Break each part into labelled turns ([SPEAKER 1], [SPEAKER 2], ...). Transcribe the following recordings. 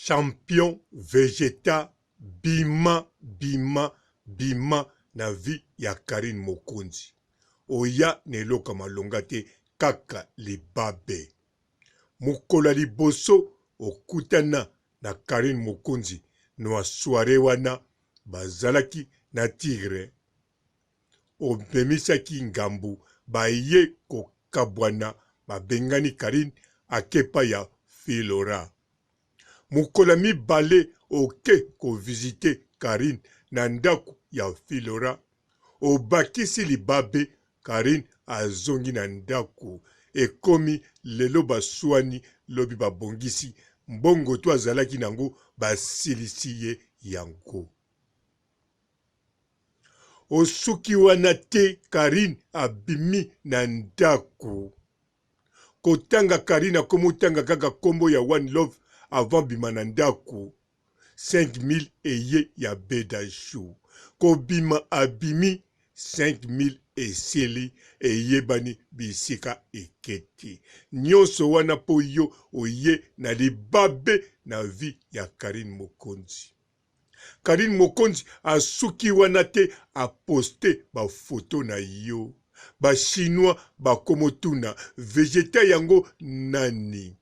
[SPEAKER 1] champion Vegeta bima bima bima na vi ya Karine Mokonzi. Oya neloka malonga te kaka libabe. Mukola liboso okutana na Karine Mokonzi no soirée wana bazalaki na Tigre. Obemisaki ngambu baye kokabwana babengani Karine akepa ya Filora. Mukola mibale oke ko visite Karine na ndako ya Filora. Obakisi libabe Karine azongi na ndako. Ekomi lelo baswani lobi babongisi. Mbongo to azalaki nango basilisi ye yango. Osuki wana te Karine abimi na ndako. Kotanga Karine akomotanga kaka kombo ya One Love avant bima na ndako. 5000 eye ya bedashu. Kobima abimi 5000 eseli eyebani bisika eketi. Nyonso wana po yo oye na libabe na vi ya Karine Mokonzi. Karine Mokonzi asuki wana te aposte ba photo na yo. Ba chinois bakomotuna Vegeta yango nani.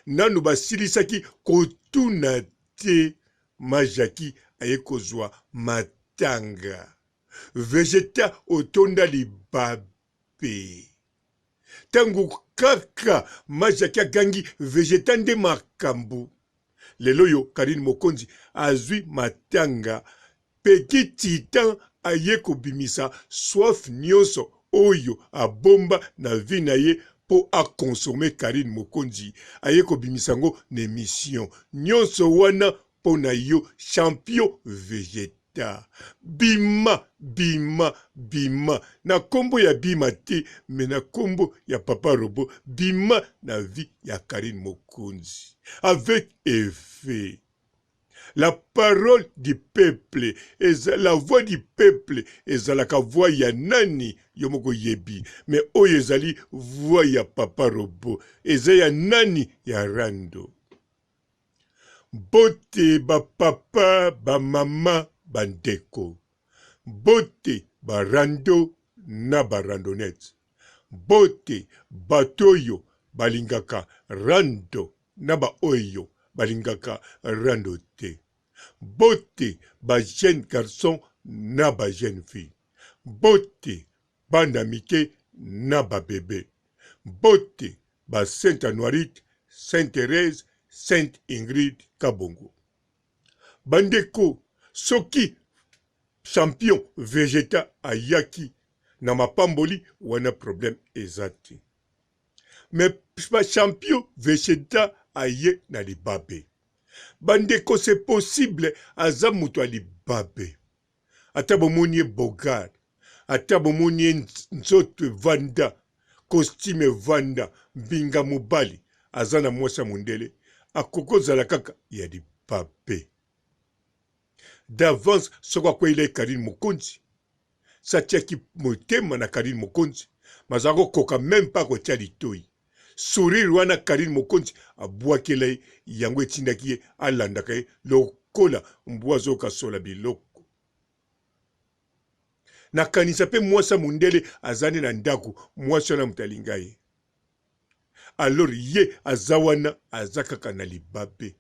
[SPEAKER 1] Nanu basilisaki kotuna te majaki ayekozwa matanga. Vegeta otonda libabe. Tangu kaka majaki agangi Vegeta nde makambu. Lelo yo Karine Mokonzi azwi matanga. Peki titan ayeko bimisa soif nyonso oyo abomba na vi na ye po a consommer Karine Mokonzi. Ayeko bimisango na émission. Nyonso wana po na yo champion Vegeta. Bima, bima, bima. Na kombo ya bima te, mais na kombo ya Papa Robo. Bima na vie ya Karine Mokonzi. Avec effet. La parole du peuple, la voix du peuple, ezalaka voix ya nani yomoko yebi. Mais oyo ezali voix ya Papa Robo, eza ya nani ya Rando. Bote ba papa, ba mama, bandeko. Bote ba Rando na ba randonnette. Bote batoyo balingaka Rando na ba oyo balingaka Rando te. Bote ba jeune garçon na ba jeune fille. Bote banda mike na ba bébé. Bote ba Sainte Anuarite, Sainte Thérèse, Sainte Ingrid Kabongo. Bandeko, soki champion Vegeta ayaki na mapamboli wana problème ezati. Mais champion Vegeta aye na libabe. Bandeko, c'est possible aza mutu alibabe. Ata bomoni Bogart, ata bomoni nzoto vanda, costume vanda, mbinga mobali, aza na mwasa mundele, akoko zala kaka ya libabe. D'avance, soko kwa ile Karine Mokonzi, satiaki motema na Karine Mokonzi, mazako koka même pas kotia litoi. Sourire wana Karine Mokonzi abwakela yango etindaki ye alandaka ye lokola mbwazo kasola biloko. Nakanisa pe mwasa mundele azani na ndako mwasa na mutalinga ye. Alors ye azawana azakaka na libabe.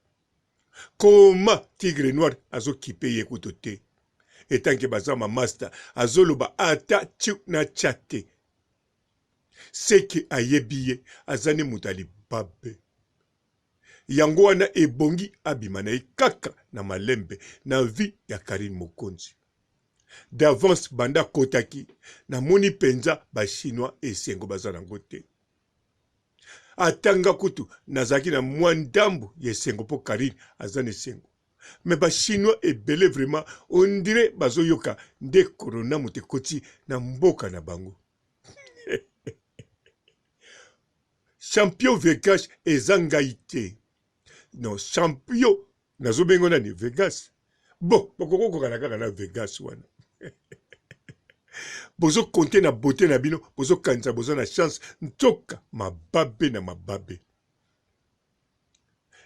[SPEAKER 1] Koma Tigre Noir azo kipe ye kutote. Etanke bazama master azoloba ata tiu na chate. Seke ayebiye azane mutali babe. Yango wana ebongi abima na kaka na malembe na vi ya Karine Mokonzi. D'avance banda kotaki na moni penza ba chinois esengo bazana ngote. Atanga kutu nazaki na mwandambu yesengo po Karine azane sengo. Mais ba chinois ebele vraiment on dirait bazoyoka nde corona mutekoti na mboka na bango. Champion Vegas ezangaite. Non, champion nazobengo na ni Vegas. Bon, bokoko kanaka na Vegas wana. Bozo compter na beauté na bino, bozo kanza bozo na chance ntoka mababe na mababe.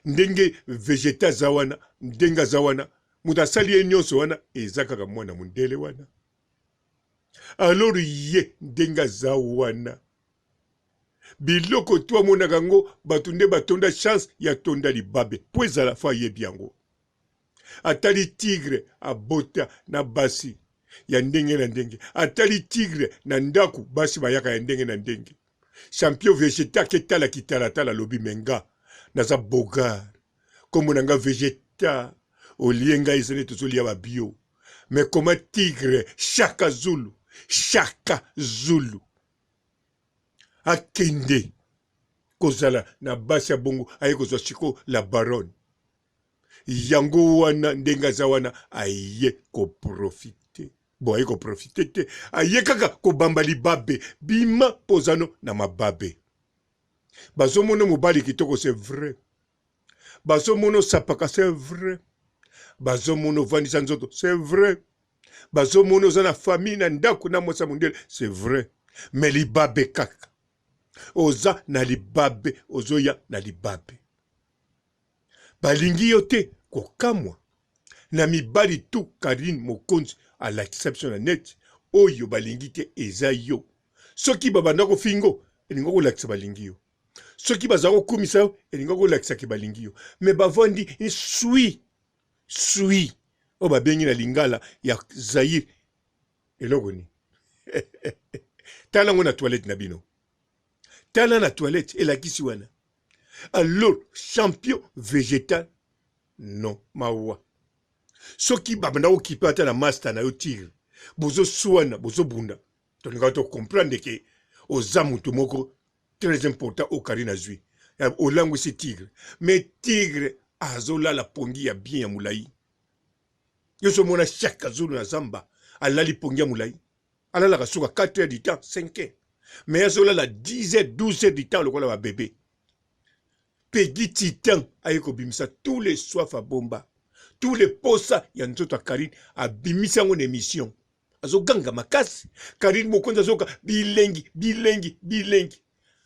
[SPEAKER 1] ndenge vegeta zawana ndenga zawana muta sali nyonso wana ezaka mwana mundele wana alors ye ndenga zawana biloko to mona kango batunde batonda chance ya tonda libabe po ezala fa yebi yango atali tigre abota na basi ya ndenge na ndenge atali tigre na ndaku basi bayaka ya ndenge na ndenge champion vegeta ketala kitalatala lobi menga naza bogar comme nanga vegeta olienga isene tozolia babio mais comme tigre chaka zulu akende kozala na basi ya bongo aye kozwa chiko la baronne yango wana ndenga za wana aye koprofite bo aye koprofite te aye kaka kobamba libabe bima pozano na mababe bazomono mobali kitoko c'est vrai bazomono sapaka c'est vrai bazomono vandisa nzoto c'est vrai bazomono za na famille na ndako na mwasa mundele c'est vrai mais libabe kaka oza na libabe ozoya na libabe balingi yo te kokamwa na mibali tu Karine Mokonzi à l'exception na net oyo balingi te eza yo soki babanda kofingo elingo kolakisa balingi yo soki baza kokumisa yo elingo kolakisa ke balingi yo me bavandi sui o babengi na lingala ya Zaire eloko ni tala ngo na toilette na bino tala na toilette elakisi wana alors champion végétal non mawa soki babanda okipa ata na master na yo tigre bozo swana bozo bunda tolinga to comprendre que oza mutu moko très important au Karine azui olango c'est tigre mais tigre azola la pongi ya bien ya mulai yo so mona chaque jour na zamba alali pongi ya mulai alala ka suka 4 heures du temps 5 heures mais azola la 10 heures 12 heures du temps lokola ba bébé Peggy Titan aye kobimisa tous les soifs à bomba tous les posa ya nzoto Karine abimisa ngo émission azo ganga makasi Karine Mokonzi azoka bilengi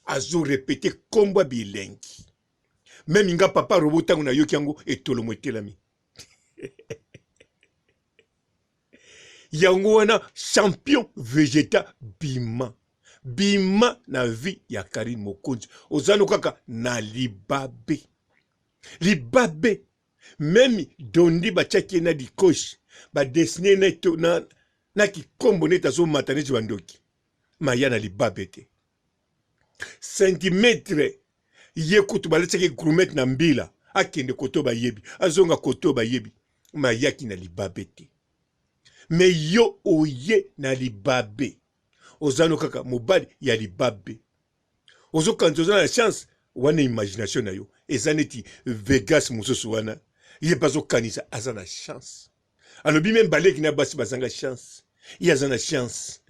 [SPEAKER 1] azo répéter komba bilengi même nga papa robota ngo na yoki yango etolomo etelami yango wana champion végétal bima na vie ya Karine Mokonzi ozano kaka na libabe même dondi bachaki na dikoshi ba dessiner na kikombo neta zo matane bandoki maya na libabe te centimetre ye kutu baletsaki gourmet na mbila akende koto bayebi azonga koto bayebi mayaki na libabe te me yo oye na libabe ozano kaka mobali ya libabe ozo kantoza na chance wana imagination na yo ezaneti Vegas musoso wana ye bazo kanisa azana chance alobi même baleki na basi bazanga chance ye azana chance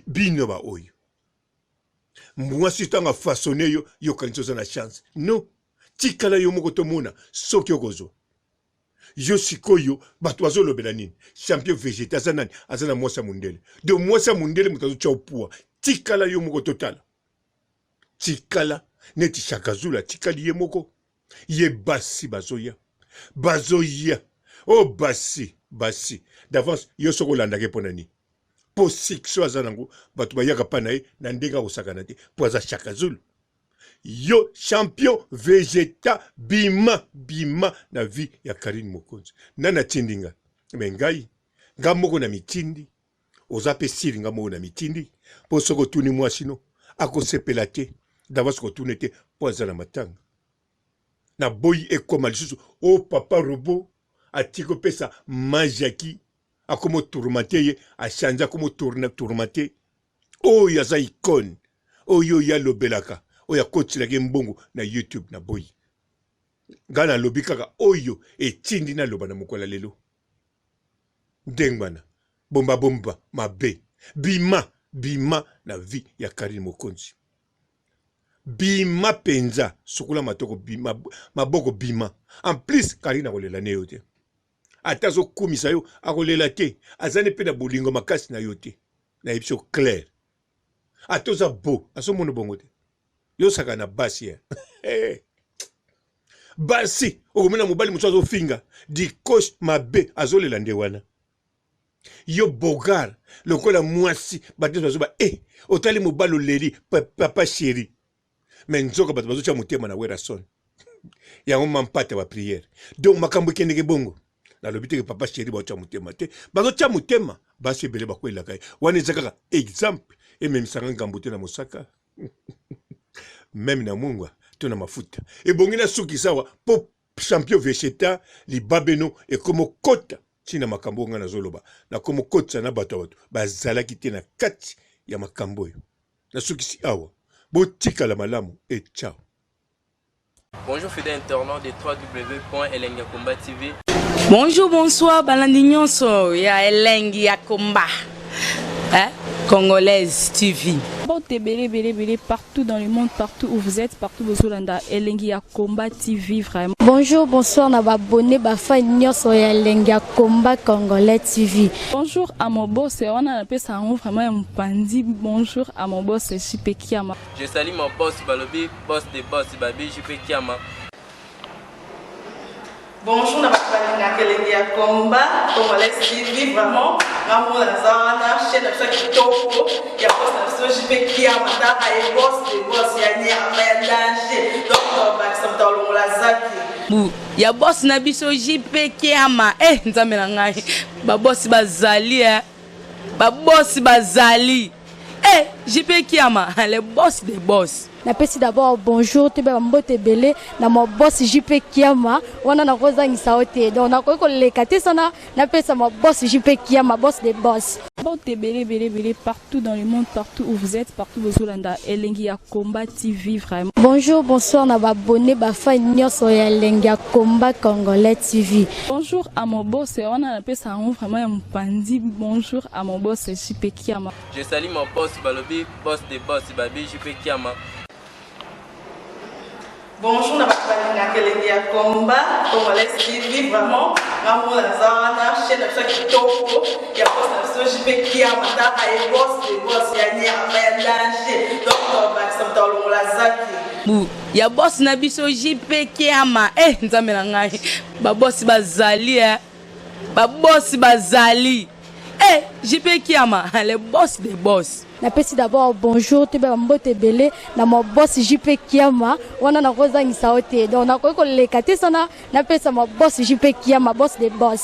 [SPEAKER 1] bino ba oyo mwasi tanga façonné yo kanisa azana chance non tikala yo moko tomona soki okozo yo sikoyo bato bazolobela nini champion végétal azanani azana mwasa mundele de mwasa mundele mutazo cha opua tikala yo moko totala tikala neti chakazula tikali ye moko ye basi bazoya oh basi d'avance yo soko landake pona ni po sikso azanango bato bayaka pana ye na ndenga kosakana te po aza chakazulu yo champion végétal bima na vie ya Karine Mokonzi nana tindinga me ngai moko na mitindi oza pe siri nga moko na mitindi po soko tuni mwasino akosepela te d'avance kotune te po aza na matanga na boyi ekoma lisusu o papa robo atiko pesa majaki akomo tourmate ye achanja akomo tourmate oyo aza icône oyo ya lobelaka oyo akotilaki mbongo na YouTube na boyi nga na lobi kaka oyo etindi na loba na mokola lelo ndengwana bomba mabe bima na vie ya Karine Mokonzi bima penza sukula matoko maboko bima en plus Karine akolela ne yo te ata zo kumisa yo akolela te azane pe na bolingo makasi na yo te na yebisho clair atoza bo aso mono bongo te yo saka na basi ya basi okomona mobali mosusu azofinga dikoche mabe azolela nde wana yo bogar lokola mwasi bato bazoba otali mobali oleri papa chéri mais nzoka bato bazotya motema na werason yango mampata ba prière donc makambo ekendeke bongo nalobi teke papa chéri bazotya motema te bazotya motema basi ebele bakwelaka ye wana eza kaka exemple ememisanga ngambo te na mosaka même na mungwa to na mafuta ebongi na suki sawa po champion vecheta libabeno ekomokota tina makambo nga nazoloba na komokotisa na bato bazalaki te na kati ya makambo oyo na suki si awa botikala malamu ciao.
[SPEAKER 2] Bonjour fidèles internautes de www.elengiakomba TV.
[SPEAKER 3] Bonjour, bonsoir, balandi nyonso ya Elengi ya Komba. Congolaise TV.
[SPEAKER 4] Partout dans le monde, partout où vous êtes, partout où vous êtes, Elengi ya Komba TV vraiment.
[SPEAKER 5] Bonjour, bonsoir, na abonné bafa nyonso ya Elengi ya Komba Congolais TV.
[SPEAKER 4] Bonjour à mon boss, on a appelé ça vraiment un pandi. Bonjour à mon boss, JP Kiama.
[SPEAKER 2] Je salue mon boss Balobi, boss des boss Babi, JP Kiama.
[SPEAKER 6] Bonjour, na Elengi ya Komba Congolais TV vraiment. Ngamo na zana chaîne na chaque topo ya boss na JP Kiama ta ay boss des boss ya nyama ya danger. Donc ba samta longola zaki.
[SPEAKER 3] Ya boss na biso JP Kiama nzambe na ngai ba boss bazali ba boss bazali JP Kiama le boss des boss.
[SPEAKER 5] Napesi d'abord bonjour te ba mbote belé na mo boss JP Kiama wana na kozangisa ote donc na ko lekate sana napesa mo boss JP Kiama boss des boss.
[SPEAKER 4] Partout dans le monde, partout où vous êtes, partout où vous êtes, Elengi ya Komba TV vraiment.
[SPEAKER 5] Bonjour, bonsoir, na abonné bafa nyonso ya Elengi ya Komba Congolais TV.
[SPEAKER 4] Bonjour à mon boss, on a appelé ça vraiment un pandi. Bonjour à mon boss, JP Kiama.
[SPEAKER 2] Je salue mon boss Balobi, boss des boss Babi, JP Kiama.
[SPEAKER 6] Bonjour, na Elengi ya Komba Congolais TV vraiment. Ngamo na zana chaîne na chaque topo ya boss na JP Kiama ta ay boss des boss ya nyama ya danger. Donc ba samta longola zaki.
[SPEAKER 3] Ya boss na biso JP Kiama nzambe na ngai ba boss bazali ba boss bazali JP Kiama le boss des boss.
[SPEAKER 5] Napesi d'abord bonjour te ba mbote belé na mo boss JP Kiama wana na kozangisa ote donc na ko lekate sana napesa mo boss JP Kiama boss des boss.